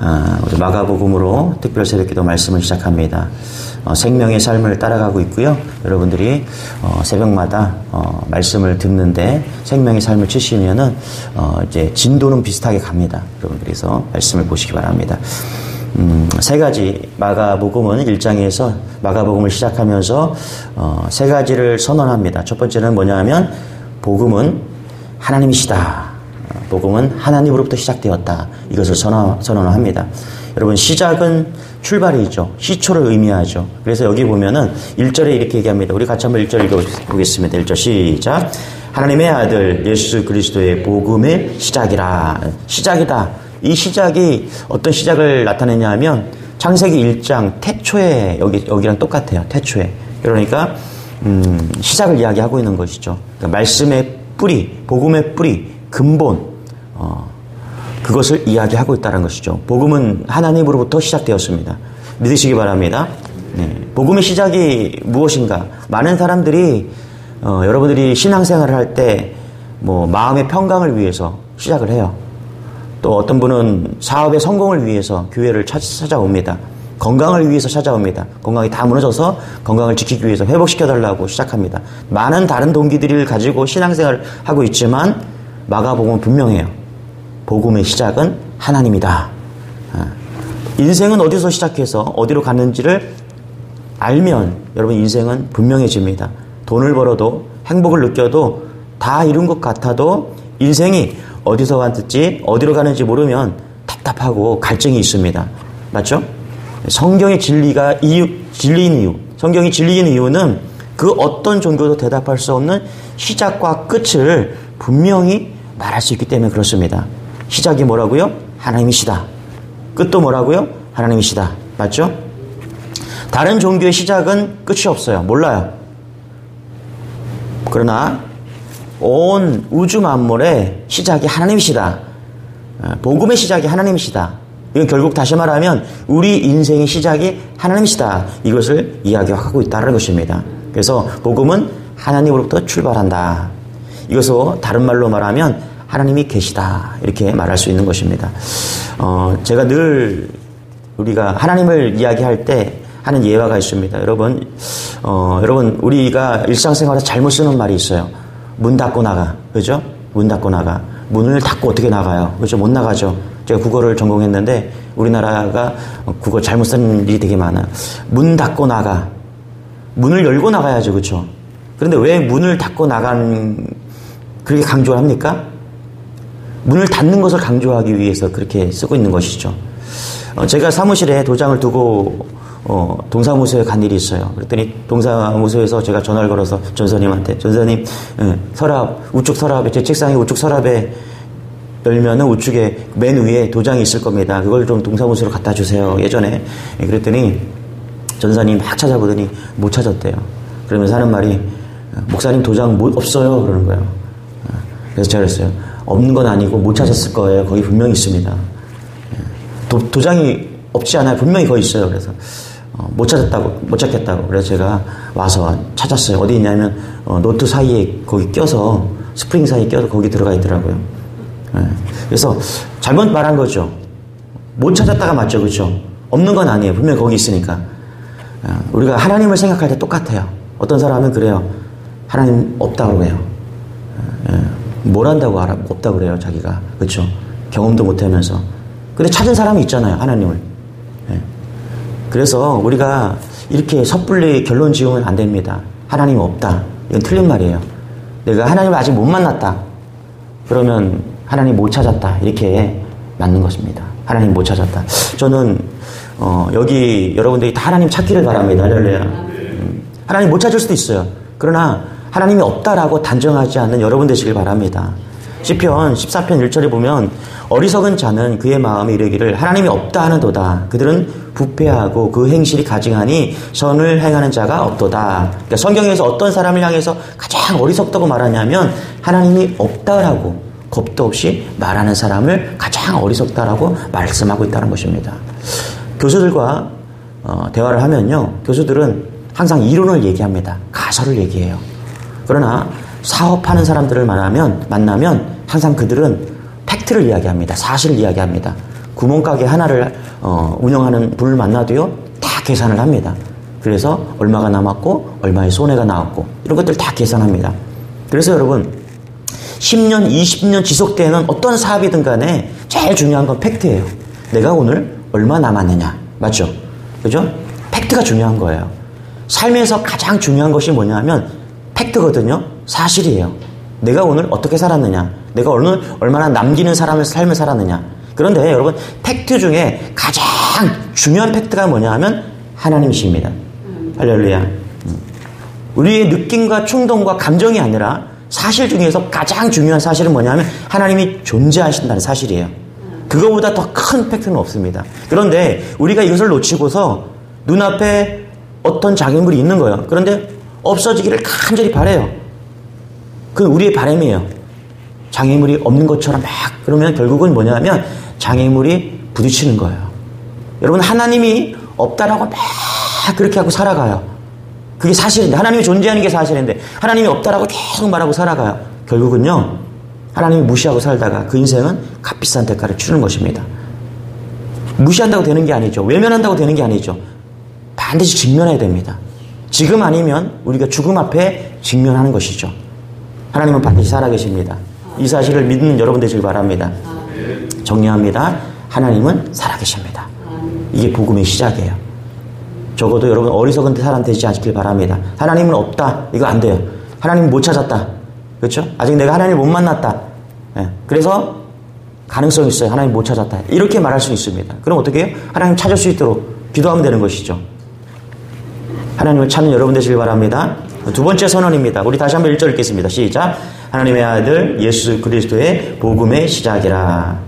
우리 마가복음으로 특별 새벽기도 말씀을 시작합니다. 생명의 삶을 따라가고 있고요. 여러분들이 새벽마다 말씀을 듣는데 생명의 삶을 치시면은 이제 진도는 비슷하게 갑니다. 여러분들께서 말씀을 보시기 바랍니다. 세 가지 마가복음은 1장에서 마가복음을 시작하면서 세 가지를 선언합니다. 첫 번째는 뭐냐면 복음은 하나님이시다. 복음은 하나님으로부터 시작되었다. 이것을 선언합니다. 여러분, 시작은 출발이죠. 시초를 의미하죠. 그래서 여기 보면은 1절에 이렇게 얘기합니다. 우리 같이 한번 1절 읽어보겠습니다. 1절 시작. 하나님의 아들 예수 그리스도의 복음의 시작이라. 시작이다. 이 시작이 어떤 시작을 나타내냐 하면 창세기 1장 태초에 여기랑 똑같아요. 태초에. 그러니까 시작을 이야기하고 있는 것이죠. 그러니까 말씀의 뿌리, 복음의 뿌리, 근본, 그것을 이야기하고 있다는 것이죠. 복음은 하나님으로부터 시작되었습니다. 믿으시기 바랍니다. 네. 복음의 시작이 무엇인가? 많은 사람들이 여러분들이 신앙생활을 할 때 마음의 평강을 위해서 시작을 해요. 또 어떤 분은 사업의 성공을 위해서 교회를 찾아옵니다. 건강을 위해서 찾아옵니다. 건강이 다 무너져서 건강을 지키기 위해서 회복시켜달라고 시작합니다. 많은 다른 동기들을 가지고 신앙생활을 하고 있지만 마가복음은 분명해요. 복음의 시작은 하나님이다. 인생은 어디서 시작해서 어디로 갔는지를 알면 여러분 인생은 분명해집니다. 돈을 벌어도 행복을 느껴도 다 이룬 것 같아도 인생이 어디서 갔는지 어디로 가는지 모르면 답답하고 갈증이 있습니다. 맞죠? 성경의 진리인 이유, 성경이 진리인 이유는 그 어떤 종교도 대답할 수 없는 시작과 끝을 분명히 말할 수 있기 때문에 그렇습니다. 시작이 뭐라고요? 하나님이시다. 끝도 뭐라고요? 하나님이시다. 맞죠? 다른 종교의 시작은 끝이 없어요. 몰라요. 그러나 온 우주 만물의 시작이 하나님이시다. 복음의 시작이 하나님이시다. 이건 결국 다시 말하면 우리 인생의 시작이 하나님이시다. 이것을 이야기하고 있다는 것입니다. 그래서 복음은 하나님으로부터 출발한다. 이것을 다른 말로 말하면 하나님이 계시다. 이렇게 말할 수 있는 것입니다. 제가 늘 우리가 하나님을 이야기할 때 하는 예화가 있습니다. 여러분, 우리가 일상생활에서 잘못 쓰는 말이 있어요. 문 닫고 나가. 그죠? 문 닫고 나가. 문을 닫고 어떻게 나가요? 그죠? 못 나가죠. 제가 국어를 전공했는데 우리나라가 국어 잘못 쓰는 일이 되게 많아요. 문 닫고 나가. 문을 열고 나가야죠. 그렇죠? 그런데 왜 문을 닫고 그렇게 강조를 합니까? 문을 닫는 것을 강조하기 위해서 그렇게 쓰고 있는 것이죠. 제가 사무실에 도장을 두고 동사무소에 간 일이 있어요. 그랬더니 동사무소에서 제가 전화를 걸어서 전사님한테, 전사님, 우측 서랍에, 제 책상에 우측 서랍에 열면은 우측에 맨 위에 도장이 있을 겁니다. 그걸 좀 동사무소로 갖다 주세요. 예전에. 그랬더니 전사님 막 찾아보더니 못 찾았대요. 그러면서 하는 말이, 목사님 도장 없어요. 그러는 거예요. 그래서 제가 그랬어요. 없는 건 아니고 못 찾았을 거예요. 거기 분명히 있습니다. 도장이 없지 않아요. 분명히 거기 있어요. 그래서 못 찾겠다고. 그래서 제가 와서 찾았어요. 어디 있냐면 노트 사이에 거기 껴서 스프링 사이에 껴서 거기 들어가 있더라고요. 그래서 잘못 말한 거죠. 못 찾았다가 맞죠, 그렇죠? 없는 건 아니에요. 분명히 거기 있으니까. 우리가 하나님을 생각할 때 똑같아요. 어떤 사람은 그래요. 하나님 없다고 그래요. 뭘 한다고 없다고 그래요, 자기가. 그렇죠? 경험도 못하면서. 근데 찾은 사람이 있잖아요, 하나님을. 그래서 우리가 이렇게 섣불리 결론 지으면 안 됩니다. 하나님 없다. 이건 틀린 말이에요. 내가 하나님을 아직 못 만났다. 그러면 하나님 못 찾았다. 이렇게 맞는 것입니다. 하나님 못 찾았다. 저는 여기 여러분들이 다 하나님 찾기를 바랍니다. 할렐루야. 하나님 못 찾을 수도 있어요. 그러나 하나님이 없다라고 단정하지 않는 여러분 되시길 바랍니다. 시편 14편 1절에 보면 어리석은 자는 그의 마음에 이르기를 하나님이 없다 하는도다. 그들은 부패하고 그 행실이 가증하니 선을 행하는 자가 없도다. 그러니까 성경에서 어떤 사람을 향해서 가장 어리석다고 말하냐면 하나님이 없다라고 겁도 없이 말하는 사람을 가장 어리석다라고 말씀하고 있다는 것입니다. 교수들과 대화를 하면요, 교수들은 항상 이론을 얘기합니다. 가설을 얘기해요. 그러나 사업하는 사람들을 만나면 항상 그들은 팩트를 이야기합니다. 사실을 이야기합니다. 구멍가게 하나를 운영하는 분을 만나도요, 다 계산을 합니다. 그래서 얼마가 남았고 얼마의 손해가 나왔고 이런 것들 다 계산합니다. 그래서 여러분 10년, 20년 지속되는 어떤 사업이든 간에 제일 중요한 건 팩트예요. 내가 오늘 얼마 남았느냐. 맞죠? 그죠? 팩트가 중요한 거예요. 삶에서 가장 중요한 것이 뭐냐면 팩트거든요. 사실이에요. 내가 오늘 어떻게 살았느냐. 내가 오늘 얼마나 남기는 사람의 삶을 살았느냐. 그런데 여러분 팩트 중에 가장 중요한 팩트가 뭐냐 하면 하나님이십니다. 할렐루야. 우리의 느낌과 충동과 감정이 아니라 사실 중에서 가장 중요한 사실은 뭐냐면 하나님이 존재하신다는 사실이에요. 그거보다 더 큰 팩트는 없습니다. 그런데 우리가 이것을 놓치고서 눈앞에 어떤 장애물이 있는 거예요. 그런데 없어지기를 간절히 바라요. 그건 우리의 바람이에요. 장애물이 없는 것처럼 막 그러면 결국은 뭐냐면 장애물이 부딪히는 거예요. 여러분 하나님이 없다라고 막 그렇게 하고 살아가요. 그게 사실인데 하나님이 존재하는 게 사실인데 하나님이 없다라고 계속 말하고 살아가요. 결국은요 하나님이 무시하고 살다가 그 인생은 값비싼 대가를 치르는 것입니다. 무시한다고 되는 게 아니죠. 외면한다고 되는 게 아니죠. 반드시 직면해야 됩니다. 지금 아니면 우리가 죽음 앞에 직면하는 것이죠. 하나님은 반드시 살아계십니다. 이 사실을 믿는 여러분 되시길 바랍니다. 정리합니다. 하나님은 살아계십니다. 이게 복음의 시작이에요. 적어도 여러분 어리석은 사람 되지 않길 바랍니다. 하나님은 없다. 이거 안 돼요. 하나님 못 찾았다. 그렇죠? 아직 내가 하나님을 못 만났다. 예. 그래서 가능성이 있어요. 하나님 못 찾았다. 이렇게 말할 수 있습니다. 그럼 어떻게 해요? 하나님 찾을 수 있도록 기도하면 되는 것이죠. 하나님을 찾는 여러분 되시길 바랍니다. 두 번째 선언입니다. 우리 다시 한번 1절 읽겠습니다. 시작. 하나님의 아들 예수 그리스도의 복음의 시작이라.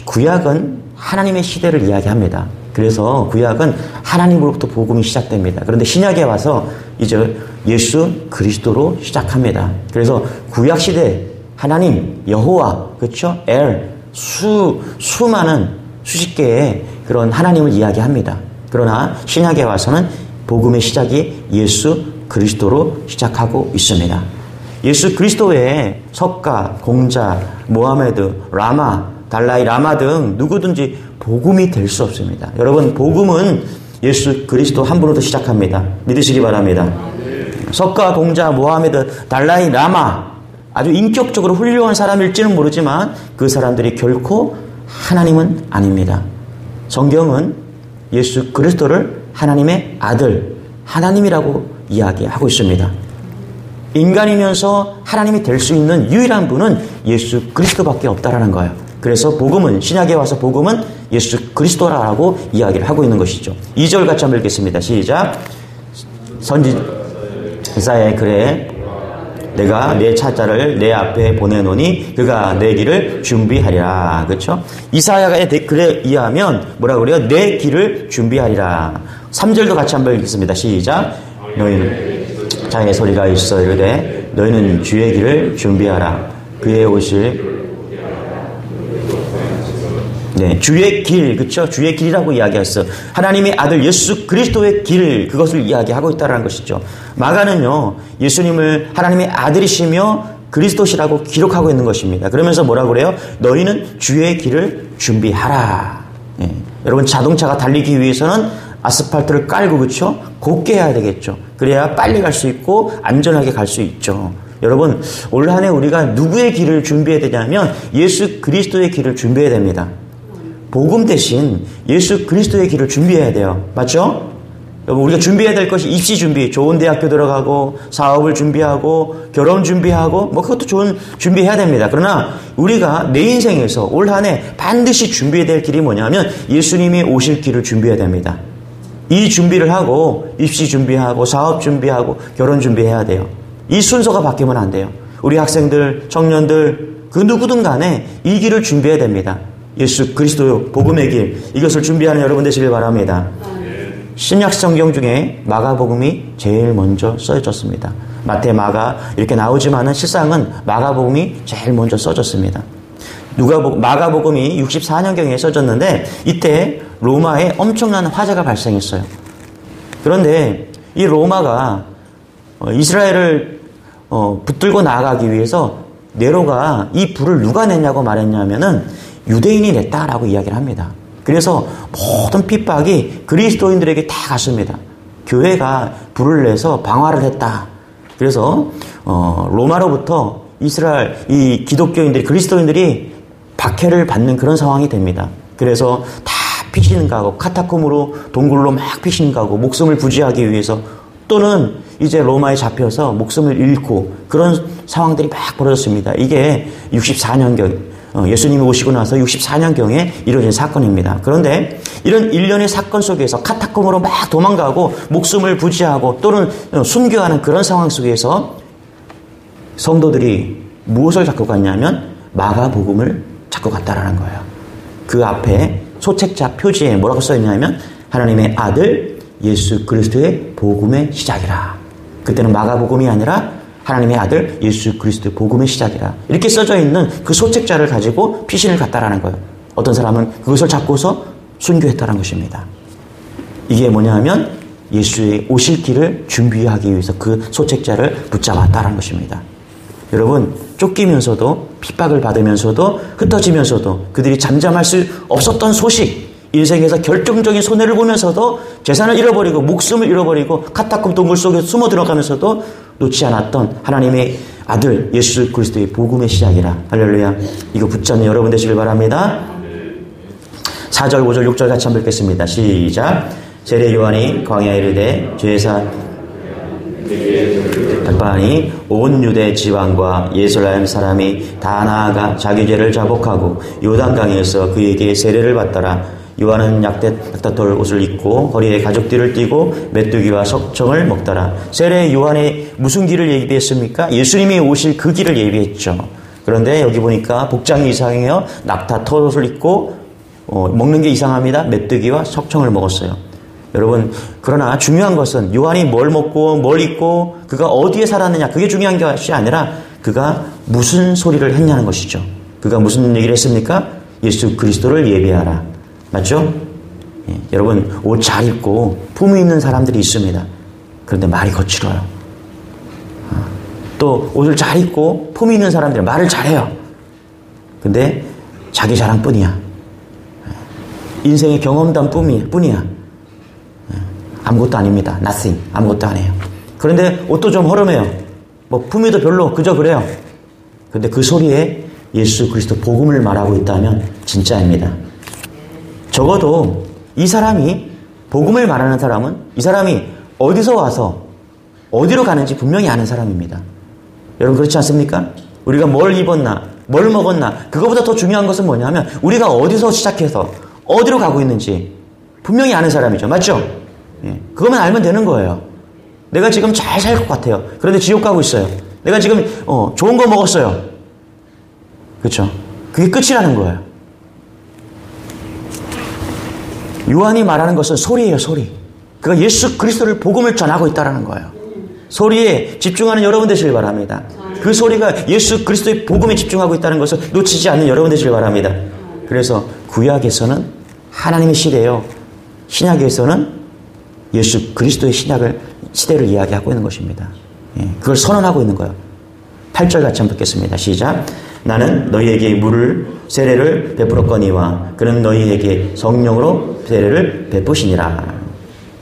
구약은 하나님의 시대를 이야기합니다. 그래서 구약은 하나님으로부터 복음이 시작됩니다. 그런데 신약에 와서 이제 예수 그리스도로 시작합니다. 그래서 구약 시대 하나님 여호와 그렇죠? 수많은 수십 개의 그런 하나님을 이야기합니다. 그러나 신약에 와서는 복음의 시작이 예수 그리스도로 시작하고 있습니다. 예수 그리스도 외에 석가, 공자, 모하메드, 라마, 달라이 라마 등 누구든지 복음이 될 수 없습니다. 여러분 복음은 예수 그리스도 한 분으로도 시작합니다. 믿으시기 바랍니다. 석가, 공자, 모하메드, 달라이 라마 아주 인격적으로 훌륭한 사람일지는 모르지만 그 사람들이 결코 하나님은 아닙니다. 성경은 예수 그리스도를 하나님의 아들, 하나님이라고 이야기하고 있습니다. 인간이면서 하나님이 될 수 있는 유일한 분은 예수 그리스도밖에 없다라는 거예요. 그래서 복음은 신약에 와서 복음은 예수 그리스도라고 이야기를 하고 있는 것이죠. 2절 같이 한번 읽겠습니다. 시작. 선지 이사야의 글에 내가 내 차자를 내 앞에 보내노니 그가 내 길을 준비하리라. 그렇죠? 이사야의 글에 의하면 뭐라 그래요? 내 길을 준비하리라. 3절도 같이 한번 읽겠습니다. 시작. 너희는 장의 소리가 있어 이르되 너희는 주의 길을 준비하라. 그의 오실 주의 길, 그렇죠? 주의 길이라고 이야기했어. 하나님의 아들 예수 그리스도의 길, 그것을 이야기하고 있다는 것이죠. 마가는요, 예수님을 하나님의 아들이시며 그리스도시라고 기록하고 있는 것입니다. 그러면서 뭐라고 그래요? 너희는 주의 길을 준비하라. 여러분 자동차가 달리기 위해서는 아스팔트를 깔고 그렇죠? 곱게 해야 되겠죠. 그래야 빨리 갈 수 있고 안전하게 갈 수 있죠. 여러분 올 한 해 우리가 누구의 길을 준비해야 되냐면 예수 그리스도의 길을 준비해야 됩니다. 복음 대신 예수 그리스도의 길을 준비해야 돼요. 맞죠? 여러분 우리가 준비해야 될 것이 입시 준비, 좋은 대학교 들어가고 사업을 준비하고 결혼 준비하고 뭐 그것도 좋은 준비해야 됩니다. 그러나 우리가 내 인생에서 올 한 해 반드시 준비해야 될 길이 뭐냐면 예수님이 오실 길을 준비해야 됩니다. 이 준비를 하고 입시 준비하고 사업 준비하고 결혼 준비해야 돼요. 이 순서가 바뀌면 안 돼요. 우리 학생들, 청년들 그 누구든 간에 이 길을 준비해야 됩니다. 예수 그리스도 복음의 길, 이것을 준비하는 여러분 되시길 바랍니다. 신약 성경 중에 마가복음이 제일 먼저 써졌습니다. 마태, 마가 이렇게 나오지만은 실상은 마가복음이 제일 먼저 써졌습니다. 마가복음이 64년경에 써졌는데 이때 로마에 엄청난 화재가 발생했어요. 그런데 이 로마가 이스라엘을 붙들고 나아가기 위해서 네로가 이 불을 누가 냈냐고 말했냐면은 유대인이 냈다라고 이야기를 합니다. 그래서 모든 핍박이 그리스도인들에게 다 갔습니다. 교회가 불을 내서 방화를 했다. 그래서 로마로부터 이스라엘 이 기독교인들이 그리스도인들이 박해를 받는 그런 상황이 됩니다. 그래서 다 피신 가고 카타콤으로 동굴로 막 피신 가고 목숨을 부지하기 위해서 또는 이제 로마에 잡혀서 목숨을 잃고 그런 상황들이 막 벌어졌습니다. 이게 64년경 예수님이 오시고 나서 64년경에 이루어진 사건입니다. 그런데 이런 일련의 사건 속에서 카타콤으로 막 도망가고 목숨을 부지하고 또는 순교하는 그런 상황 속에서 성도들이 무엇을 잡고 갔냐면 마가복음을 잡고 갔다라는 거예요. 그 앞에 소책자 표지에 뭐라고 써있냐면 하나님의 아들 예수 그리스도의 복음의 시작이라. 그때는 마가복음이 아니라 하나님의 아들 예수 그리스도의 복음의 시작이라. 이렇게 써져 있는 그 소책자를 가지고 피신을 갔다라는 거예요. 어떤 사람은 그것을 잡고서 순교했다는 것입니다. 이게 뭐냐 하면 예수의 오실 길을 준비하기 위해서 그 소책자를 붙잡았다는 것입니다. 여러분, 쫓기면서도 핍박을 받으면서도 흩어지면서도 그들이 잠잠할 수 없었던 소식, 인생에서 결정적인 손해를 보면서도 재산을 잃어버리고 목숨을 잃어버리고 카타콤 동굴 속에 숨어 들어가면서도 놓지 않았던 하나님의 아들 예수 그리스도의 복음의 시작이라. 할렐루야. 이거 붙잡는 여러분 되시길 바랍니다. 4절 5절 6절 같이 한번 읽겠습니다. 시작. 세례 요한이 광야에 이르되 죄사 박반이 온 유대 지방과 예루살렘 사람이 다 나아가 자기 죄를 자복하고 요단강에서 그에게 세례를 받더라. 요한은 약다톨 옷을 입고 허리에 가죽띠를 띠고 메뚜기와 석청을 먹더라. 세례 요한이 무슨 길을 예비했습니까? 예수님이 오실 그 길을 예비했죠. 그런데 여기 보니까 복장이 이상해요. 낙타털 옷을 입고 먹는 게 이상합니다. 메뚜기와 석청을 먹었어요. 여러분, 그러나 중요한 것은 요한이 뭘 먹고 뭘 입고 그가 어디에 살았느냐, 그게 중요한 것이 아니라 그가 무슨 소리를 했냐는 것이죠. 그가 무슨 얘기를 했습니까? 예수 그리스도를 예비하라. 맞죠? 예, 여러분, 옷 잘 입고 품위 있는 사람들이 있습니다. 그런데 말이 거칠어요. 또 옷을 잘 입고 품위 있는 사람들은 말을 잘해요. 근데 자기 자랑뿐이야. 인생의 경험담 뿐이야. 아무것도 아닙니다. nothing. 아무것도 안 해요. 그런데 옷도 좀 허름해요. 뭐 품위도 별로 그저 그래요. 그런데 그 소리에 예수 그리스도 복음을 말하고 있다면 진짜입니다. 적어도 이 사람이 복음을 말하는 사람은 이 사람이 어디서 와서 어디로 가는지 분명히 아는 사람입니다. 여러분 그렇지 않습니까? 우리가 뭘 입었나 뭘 먹었나 그거보다 더 중요한 것은 뭐냐면 우리가 어디서 시작해서 어디로 가고 있는지 분명히 아는 사람이죠. 맞죠? 예, 그것만 알면 되는 거예요. 내가 지금 잘 살 것 같아요. 그런데 지옥 가고 있어요. 내가 지금 좋은 거 먹었어요. 그렇죠? 그게 끝이라는 거예요. 요한이 말하는 것은 소리예요, 소리. 그가 예수 그리스도를 복음을 전하고 있다는 거예요. 소리에 집중하는 여러분 되시길 바랍니다. 그 소리가 예수 그리스도의 복음에 집중하고 있다는 것을 놓치지 않는 여러분 되시길 바랍니다. 그래서 구약에서는 하나님의 시대예요. 신약에서는 예수 그리스도의 시대를 이야기하고 있는 것입니다. 예, 그걸 선언하고 있는 거예요. 8절 같이 한번 듣겠습니다. 시작. 나는 너희에게 세례를 베풀었거니와 그는 너희에게 성령으로 세례를 베푸시니라.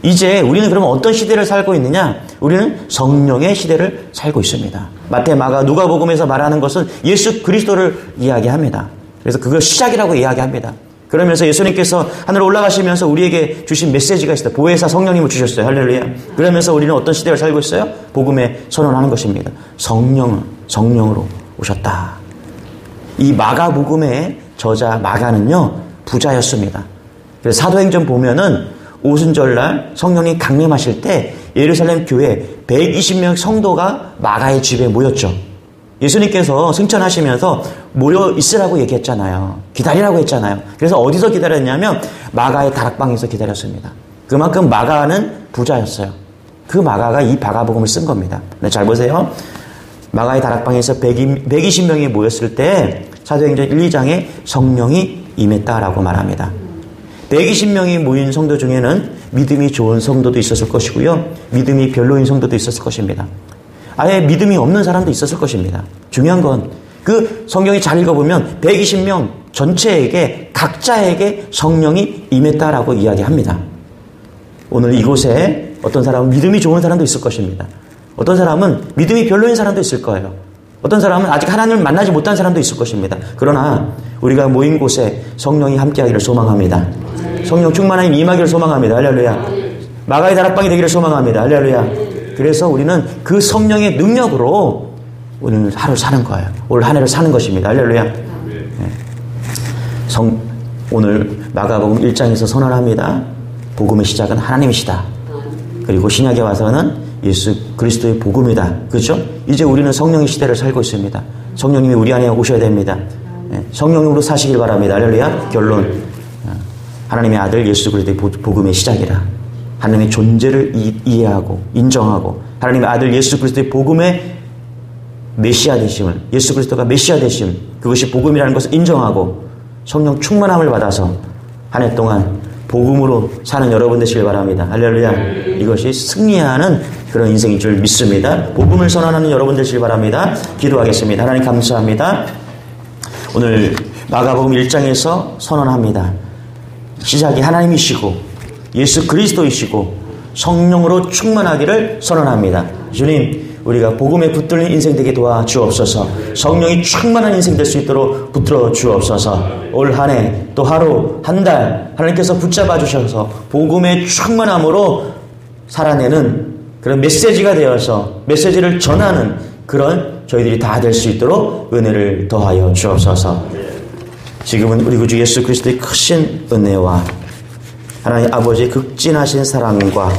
이제 우리는 그러면 어떤 시대를 살고 있느냐? 우리는 성령의 시대를 살고 있습니다. 마태, 마가, 누가복음에서 말하는 것은 예수 그리스도를 이야기합니다. 그래서 그걸 시작이라고 이야기합니다. 그러면서 예수님께서 하늘로 올라가시면서 우리에게 주신 메시지가 있어요. 보혜사 성령님을 주셨어요. 할렐루야. 그러면서 우리는 어떤 시대를 살고 있어요? 복음에 선언하는 것입니다. 성령으로 오셨다. 이 마가복음의 저자 마가는요, 부자였습니다. 그래서 사도행전 보면은 오순절날 성령이 강림하실 때 예루살렘 교회 120명 성도가 마가의 집에 모였죠. 예수님께서 승천하시면서 모여 있으라고 얘기했잖아요. 기다리라고 했잖아요. 그래서 어디서 기다렸냐면 마가의 다락방에서 기다렸습니다. 그만큼 마가는 부자였어요. 그 마가가 이 마가복음을 쓴 겁니다. 네, 잘 보세요. 마가의 다락방에서 120명이 모였을 때 사도행전 1, 2장에 성령이 임했다라고 말합니다. 120명이 모인 성도 중에는 믿음이 좋은 성도도 있었을 것이고요. 믿음이 별로인 성도도 있었을 것입니다. 아예 믿음이 없는 사람도 있었을 것입니다. 중요한 건 그 성경이 잘 읽어보면 120명 전체에게 각자에게 성령이 임했다라고 이야기합니다. 오늘 이곳에 어떤 사람은 믿음이 좋은 사람도 있을 것입니다. 어떤 사람은 믿음이 별로인 사람도 있을 거예요. 어떤 사람은 아직 하나님을 만나지 못한 사람도 있을 것입니다. 그러나 우리가 모인 곳에 성령이 함께하기를 소망합니다. 성령 충만함이 임하기를 소망합니다. 할렐루야. 마가의 다락방이 되기를 소망합니다. 할렐루야. 그래서 우리는 그 성령의 능력으로 오늘 하루 사는 거예요. 올 한 해를 사는 것입니다. 할렐루야. 네. 오늘 마가복음 1장에서 선언합니다. 복음의 시작은 하나님이시다. 그리고 신약에 와서는 예수 그리스도의 복음이다. 그렇죠? 이제 우리는 성령의 시대를 살고 있습니다. 성령님이 우리 안에 오셔야 됩니다. 성령으로 사시길 바랍니다. 할렐루야. 결론. 하나님의 아들 예수 그리스도의 복음의 시작이라. 하나님의 존재를 이해하고 인정하고 하나님의 아들 예수 그리스도의 복음의 메시아 되심을, 예수 그리스도가 메시아 되심, 그것이 복음이라는 것을 인정하고 성령 충만함을 받아서 한 해 동안 복음으로 사는 여러분 되시길 바랍니다. 할렐루야. 이것이 승리하는 그런 인생인 줄 믿습니다. 복음을 선언하는 여러분 되시길 바랍니다. 기도하겠습니다. 하나님 감사합니다. 오늘 마가복음 1장에서 선언합니다. 시작이 하나님이시고 예수 그리스도이시고 성령으로 충만하기를 선언합니다. 주님, 우리가 복음에 붙들린 인생 되게 도와주옵소서. 성령이 충만한 인생 될 수 있도록 붙들어 주옵소서. 올 한 해 또 하루 한 달 하나님께서 붙잡아 주셔서 복음의 충만함으로 살아내는 그런 메시지가 되어서 메시지를 전하는 그런 저희들이 다 될 수 있도록 은혜를 더하여 주옵소서. 지금은 우리 구주 예수 그리스도의 크신 은혜와 하나님 아버지의 극진하신 사랑과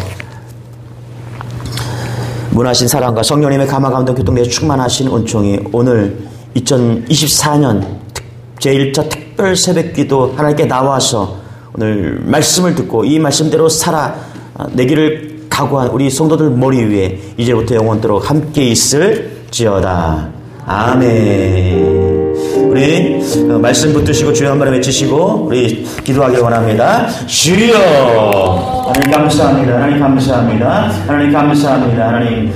문하신 사랑과 성령님의 감화감동 교통대에 충만하신 은총이 오늘 2024년 제1차 특별 새벽기도 하나님께 나와서 오늘 말씀을 듣고 이 말씀대로 살아내기를 각오한 우리 성도들 머리 위에 이제부터 영원토록 함께 있을지어다. 아멘. 우리 말씀 붙드시고 주여 한 번 외치시고 우리 기도하기를 원합니다. 주여! 하나님 감사합니다. 하나님 감사합니다. 하나님 감사합니다. 하나님